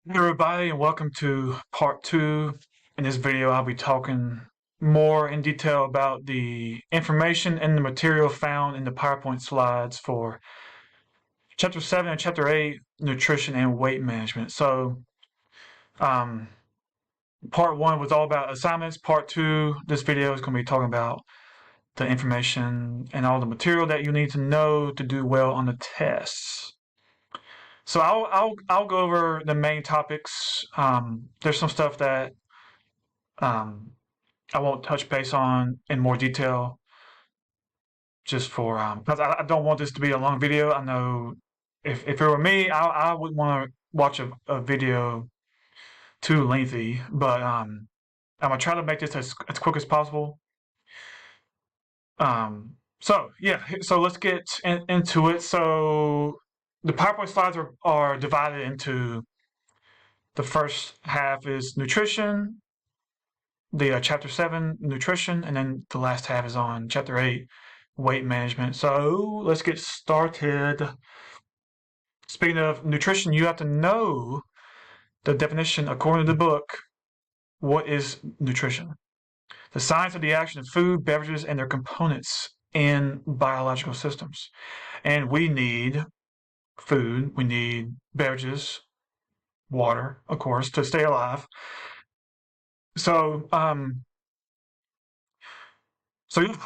Hey everybody, and welcome to part 2. In this video, I'll be talking more in detail about the information and the material found in the PowerPoint slides for Chapter 7 and Chapter 8, Nutrition and Weight Management. So, um, part 1 was all about assignments. Part 2, this video is going to be talking about the information and all the material that you need to know to do well on the tests. So I'll go over the main topics. There's some stuff that um, I won't touch base on in more detail, just for because I don't want this to be a long video. I know if it were me, I wouldn't want to watch a video too lengthy, but I'm gonna try to make this as quick as possible. So yeah, so let's get into it. So the PowerPoint slides are divided into the first half is nutrition, the chapter 7 nutrition, and then the last half is on chapter 8 weight management. So let's get started. Speaking of nutrition, you have to know the definition according to the book. What is nutrition? The science of the action of food, beverages, and their components in biological systems. And we need food, we need beverages, water, of course, to stay alive. So, yeah,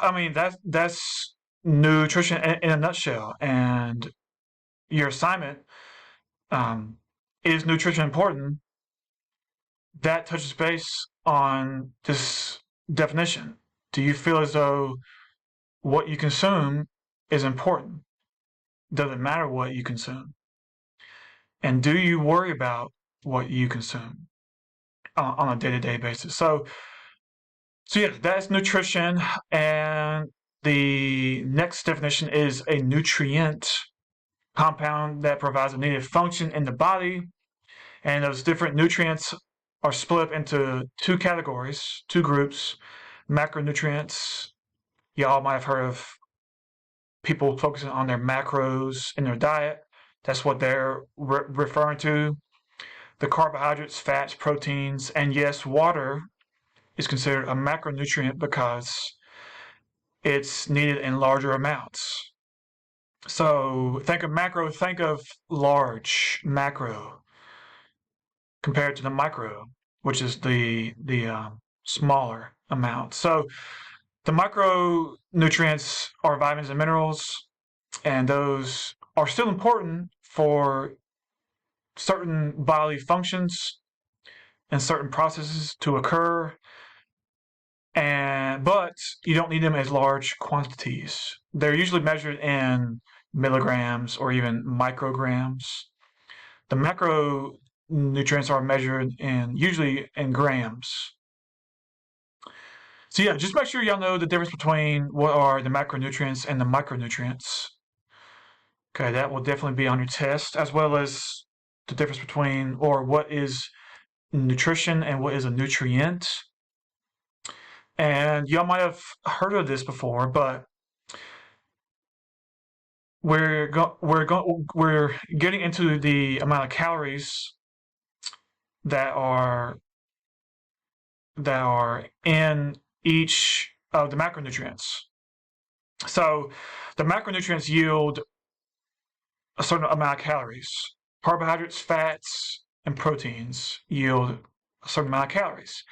I mean that's nutrition in a nutshell. And your assignment, um, is nutrition important? That touches base on this definition. Do you feel as though what you consume is important? Does it matter what you consume? And do you worry about what you consume on a day-to-day basis? So yeah, that's nutrition. And the next definition is a nutrient compound that provides a needed function in the body. And those different nutrients are split into two categories, two groups. Macronutrients. Y'all might have heard of people focusing on their macros in their diet. That's what they're referring to. The carbohydrates, fats, proteins, and yes, water is considered a macronutrient because it's needed in larger amounts. So think of macro, think of large macro compared to the micro, which is the smaller amount. So the micronutrients are vitamins and minerals, and those are still important for certain bodily functions and certain processes to occur. But you don't need them as large quantities. They're usually measured in milligrams or even micrograms. The macronutrients are measured usually in grams. So yeah, just make sure y'all know the difference between what are the macronutrients and the micronutrients. Okay, that will definitely be on your test, as well as the difference between, or what is nutrition and what is a nutrient. And y'all might have heard of this before, but we're getting into the amount of calories that are in each of the macronutrients. So the macronutrients yield a certain amount of calories. Carbohydrates, fats, and proteins yield a certain amount of calories.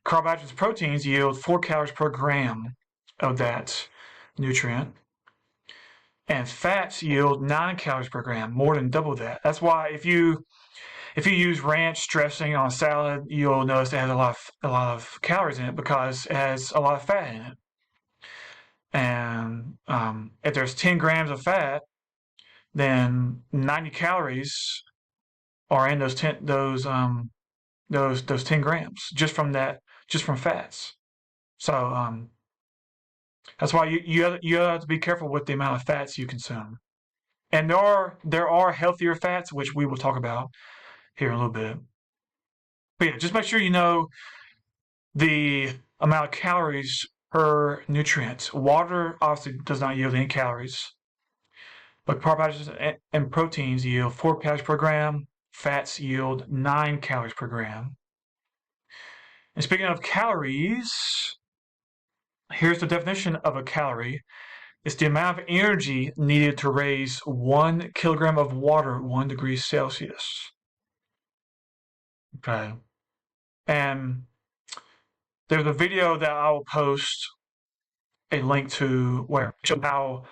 Carbohydrates and proteins yield 4 calories per gram of that nutrient. And fats yield 9 calories per gram, more than double that. That's why if you use ranch dressing on a salad, you'll notice it has a lot of calories in it because it has a lot of fat in it. And if there's 10 grams of fat, then 90 calories are in those 10 grams just from fats. So that's why you have to be careful with the amount of fats you consume. And there are healthier fats, which we will talk about here in a little bit. But yeah, just make sure you know the amount of calories per nutrient. Water obviously does not yield any calories, but carbohydrates and proteins yield 4 calories per gram. fats yield 9 calories per gram. And speaking of calories, here's the definition of a calorie. It's the amount of energy needed to raise 1 kilogram of water 1 degree Celsius. Okay. And there's a video that I'll post a link to where how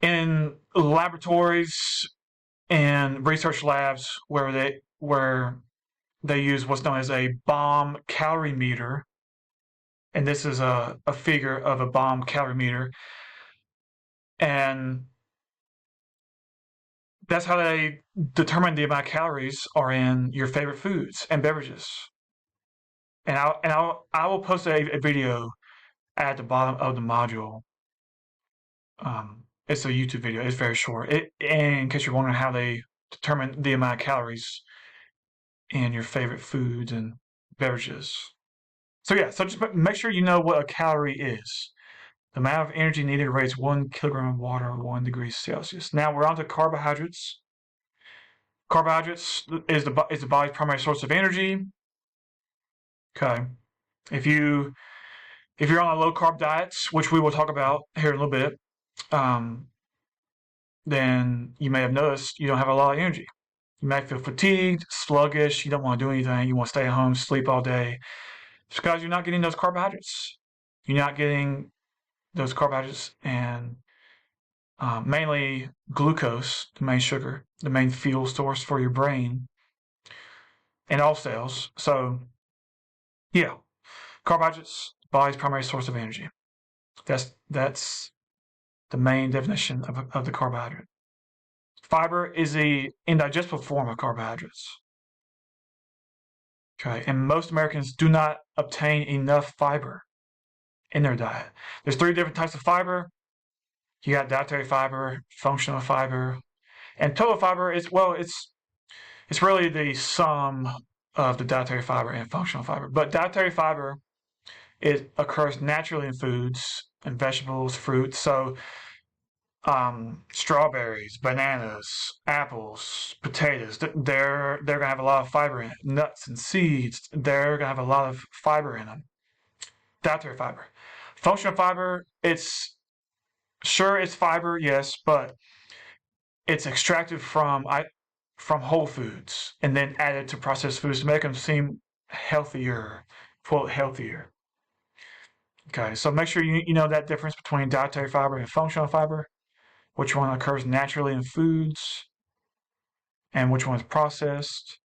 in laboratories and research labs where they use what's known as a bomb calorie meter, and this is a figure of a bomb calorie meter, and that's how they determine the amount of calories are in your favorite foods and beverages. And I will post a video at the bottom of the module. It's a YouTube video. It's very short. And in case you're wondering how they determine the amount of calories in your favorite foods and beverages. So yeah, so just make sure you know what a calorie is. The amount of energy needed to raise 1 kilogram of water 1 degree Celsius. Now we're on to carbohydrates. Carbohydrates is the body's primary source of energy. Okay. If you're on a low carb diet, which we will talk about here in a little bit, then you may have noticed you don't have a lot of energy. You might feel fatigued, sluggish, you don't want to do anything, you want to stay at home, sleep all day. It's because you're not getting those carbohydrates. You're not getting those carbohydrates and mainly glucose, the main sugar, the main fuel source for your brain and all cells. So, yeah, carbohydrates, body's primary source of energy. That's the main definition of the carbohydrate. Fiber is the indigestible form of carbohydrates. Okay, and most Americans do not obtain enough fiber in their diet. There's 3 different types of fiber. You got dietary fiber, functional fiber, and total fiber is, well, it's really the sum of the dietary fiber and functional fiber. But dietary fiber, it occurs naturally in foods and vegetables, fruits. So strawberries, bananas, apples, potatoes, they're gonna have a lot of fiber in it. Nuts and seeds, they're gonna have a lot of fiber in them. Dietary fiber. Functional fiber, it's fiber, yes, but it's extracted from whole foods and then added to processed foods to make them seem healthier, quote, healthier. Okay, so make sure you know that difference between dietary fiber and functional fiber, which one occurs naturally in foods, and which one is processed.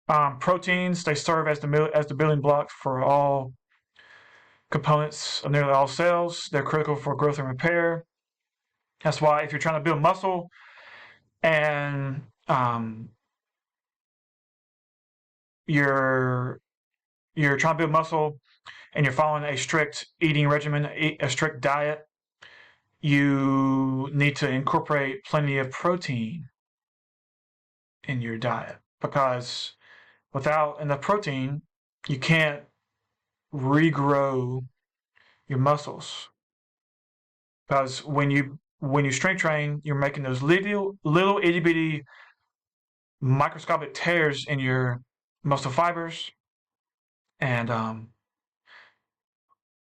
Proteins, they serve as the building block for all components of nearly all cells. They're critical for growth and repair. That's why if you're trying to build muscle and you're trying to build muscle and you're following a strict eating regimen, a strict diet, you need to incorporate plenty of protein in your diet, because without enough protein, you can't regrow your muscles. Because when you strength train, you're making those little itty bitty microscopic tears in your muscle fibers, and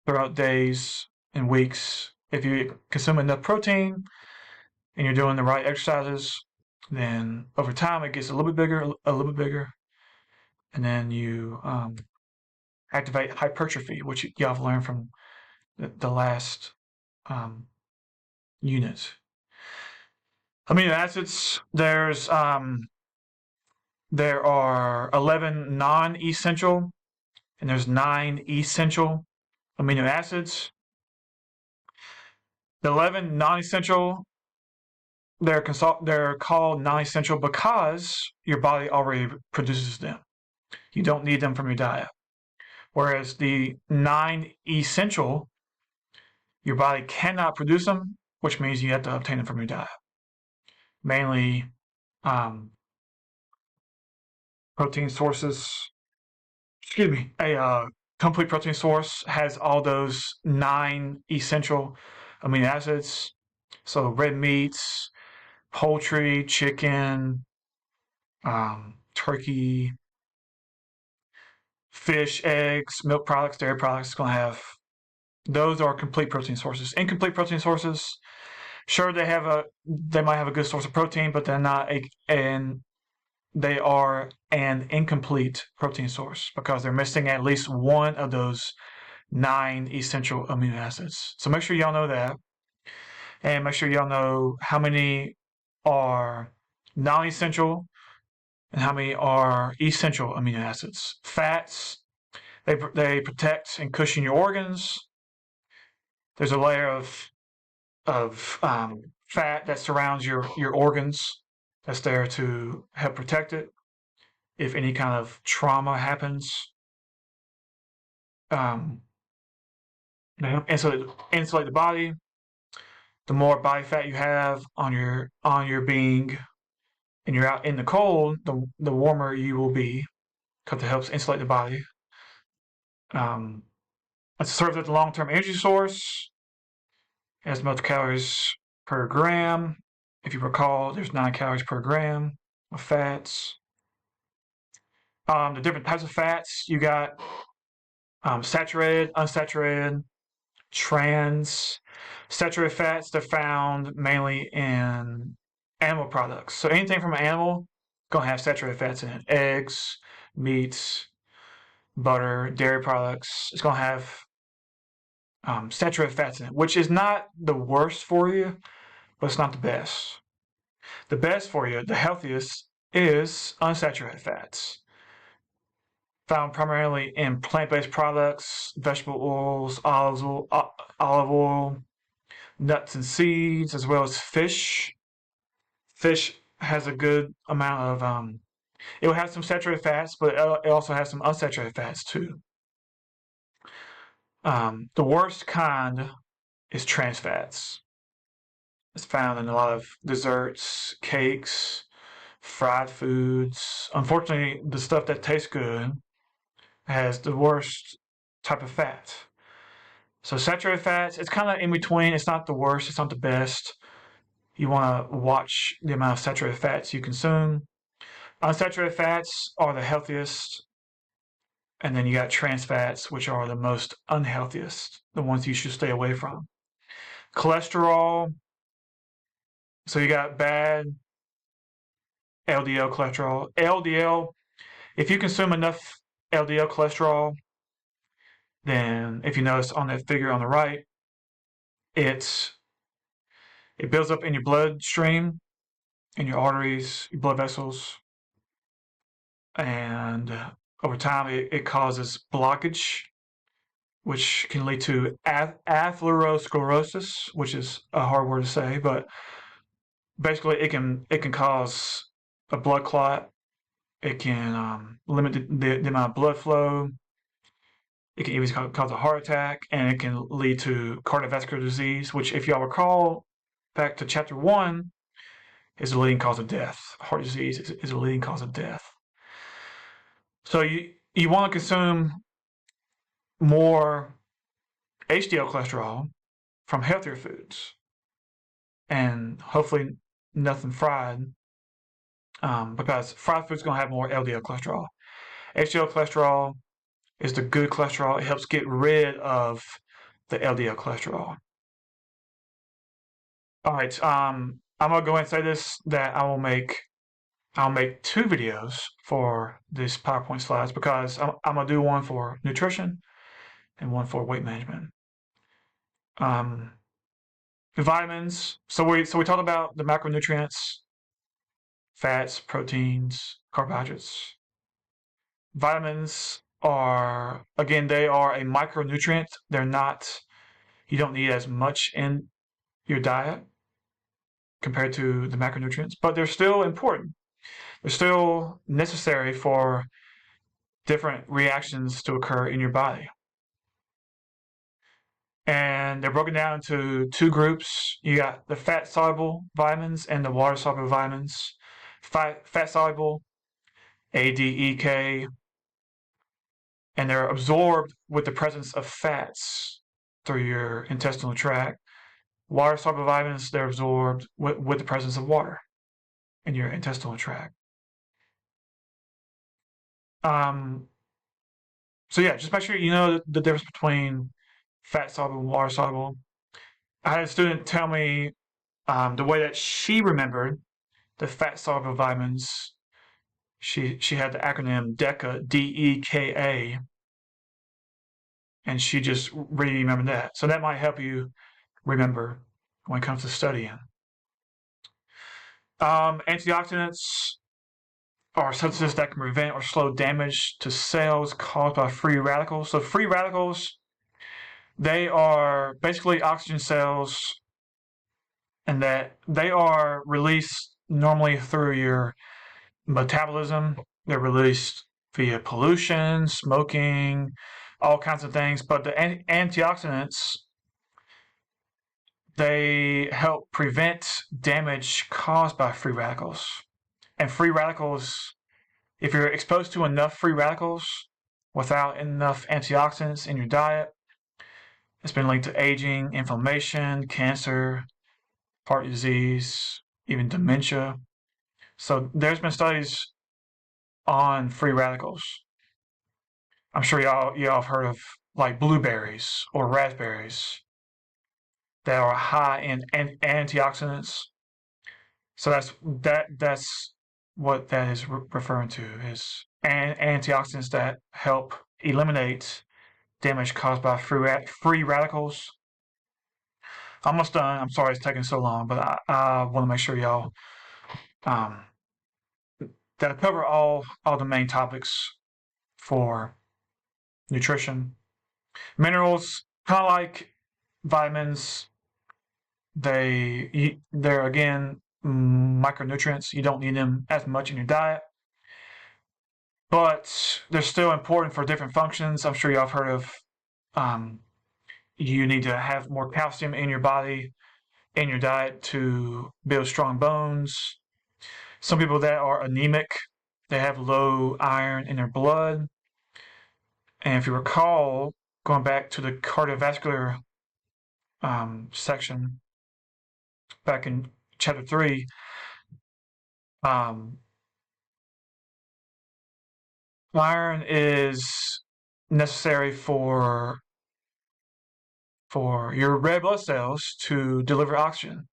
throughout days and weeks, if you consume enough protein and you're doing the right exercises, then over time it gets a little bit bigger, and then you activate hypertrophy, which y'all have learned from the last unit. Amino acids, there are 11 non-essential and there's 9 essential amino acids. The 11 non-essential, they're called non-essential because your body already produces them. You don't need them from your diet. Whereas the 9 essential, your body cannot produce them, which means you have to obtain them from your diet. Mainly protein sources. Excuse me. A complete protein source has all those 9 essential amino acids. So red meats, poultry, chicken, turkey, fish, eggs, milk products, dairy products. It's going to have those are complete protein sources. Incomplete protein sources, sure they might have a good source of protein, but they're not they are an incomplete protein source because they're missing at least one of those 9 essential amino acids. So make sure y'all know that, and make sure y'all know how many are non-essential and how many are essential amino acids. Fats, they protect and cushion your organs. There's a layer of fat that surrounds your organs that's there to help protect it if any kind of trauma happens. Um, insulate the body. The more body fat you have on your being, and you're out in the cold, the warmer you will be because it helps insulate the body. It serves as a long-term energy source. It has much calories per gram. If you recall, there's 9 calories per gram of fats. The different types of fats you got: saturated, unsaturated, trans. Saturated fats, they're found mainly in animal products. So anything from an animal gonna have saturated fats in it. Eggs, meats, butter, dairy products. It's gonna have saturated fats in it, which is not the worst for you, but it's not the best. The best for you, the healthiest, is unsaturated fats, found primarily in plant-based products, vegetable oils, olive oil, nuts and seeds, as well as fish. Fish has a good amount of it will have some saturated fats, but it also has some unsaturated fats too. The worst kind is trans fats. It's found in a lot of desserts, cakes, fried foods. Unfortunately, the stuff that tastes good has the worst type of fat. So saturated fats, it's kind of in between. It's not the worst, it's not the best. You want to watch the amount of saturated fats you consume. Unsaturated fats are the healthiest, and then you got trans fats, which are the most unhealthiest, the ones you should stay away from. Cholesterol, so you got bad LDL cholesterol. LDL, if you consume enough LDL cholesterol, then if you notice on that figure on the right, it builds up in your bloodstream, in your arteries, your blood vessels, and over time it causes blockage, which can lead to atherosclerosis, which is a hard word to say, but basically it can cause a blood clot. It can limit the amount of blood flow. It can even cause a heart attack, and it can lead to cardiovascular disease, which, if y'all recall back to chapter 1, is a leading cause of death. Heart disease is a leading cause of death. So you want to consume more HDL cholesterol from healthier foods, and hopefully nothing fried, because fried food's going to have more LDL cholesterol. HDL cholesterol is the good cholesterol. It helps get rid of the LDL cholesterol. All right, I'm gonna go ahead and say this, that I'll make 2 videos for this PowerPoint slides, because I'm gonna do one for nutrition and one for weight management. Vitamins. So we talked about the macronutrients: fats, proteins, carbohydrates. Vitamins are, again, they are a micronutrient. They're not, you don't need as much in your diet compared to the macronutrients, but they're still important. They're still necessary for different reactions to occur in your body. And they're broken down into 2 groups. You got the fat soluble vitamins and the water soluble vitamins. Fat soluble, A, D, E, K, and they're absorbed with the presence of fats through your intestinal tract. Water soluble vitamins, they're absorbed with the presence of water in your intestinal tract. So yeah, just make sure you know the difference between fat soluble and water soluble. I had a student tell me the way that she remembered the fat soluble vitamins. She had the acronym DECA, DEKA, and she just really remembered that. So that might help you remember when it comes to studying. Antioxidants are substances that can prevent or slow damage to cells caused by free radicals. So free radicals, they are basically oxygen cells, and that they are released normally through your metabolism. They're released via pollution, smoking, all kinds of things. But the antioxidants, they help prevent damage caused by free radicals. And free radicals, if you're exposed to enough free radicals without enough antioxidants in your diet, it's been linked to aging, inflammation, cancer, heart disease, even dementia. So there's been studies on free radicals. I'm sure y'all have heard of like blueberries or raspberries that are high in antioxidants. So that's what that is referring to is antioxidants that help eliminate damage caused by free radicals. Almost done. I'm sorry it's taking so long, but I want to make sure y'all um, that I cover all the main topics for nutrition. Minerals, kind of like vitamins, they're again micronutrients. You don't need them as much in your diet, but they're still important for different functions. I'm sure y'all have heard of um, you need to have more calcium in your body, in your diet to build strong bones. Some people that are anemic, they have low iron in their blood. And if you recall, going back to the cardiovascular section back in chapter 3, um, iron is necessary for your red blood cells to deliver oxygen.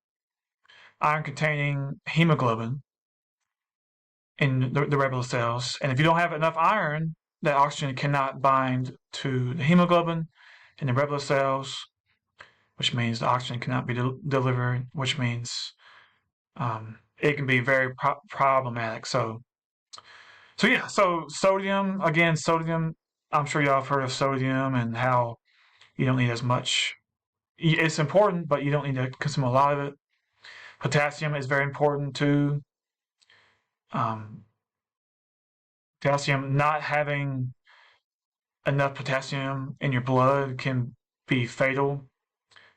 Iron containing hemoglobin in the red blood cells, and if you don't have enough iron, that oxygen cannot bind to the hemoglobin in the red blood cells, which means the oxygen cannot be delivered, which means it can be very problematic. So yeah, so sodium, again, sodium, I'm sure y'all have heard of sodium and how you don't need as much. It's important, but you don't need to consume a lot of it. Potassium is very important too. Um, Potassium, not having enough potassium in your blood can be fatal.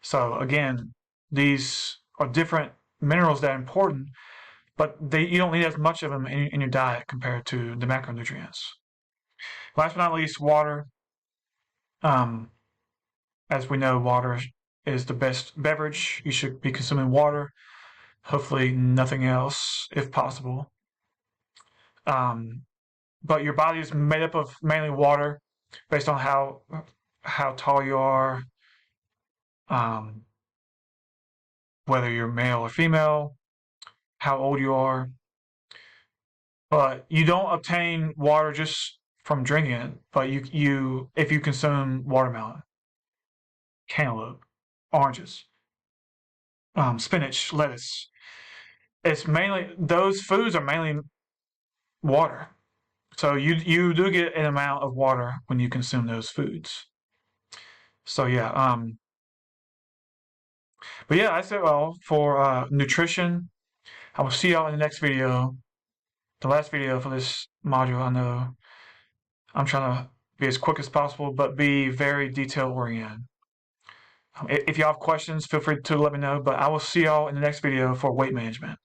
So again, these are different minerals that are important, but you don't need as much of them in your diet compared to the macronutrients. Last but not least, water. Um, as we know, water is the best beverage. You should be consuming water. Hopefully, nothing else, if possible. But your body is made up of mainly water, based on how tall you are, um, whether you're male or female, how old you are. But you don't obtain water just from drinking it. But you if you consume watermelon, cantaloupe, oranges, spinach, lettuce, it's mainly those foods are mainly water. So you do get an amount of water when you consume those foods. So yeah, but yeah, that's it all for nutrition. I will see y'all in the next video, the last video for this module. I know I'm trying to be as quick as possible, but be very detail oriented. If y'all have questions, feel free to let me know. But I will see y'all in the next video for weight management.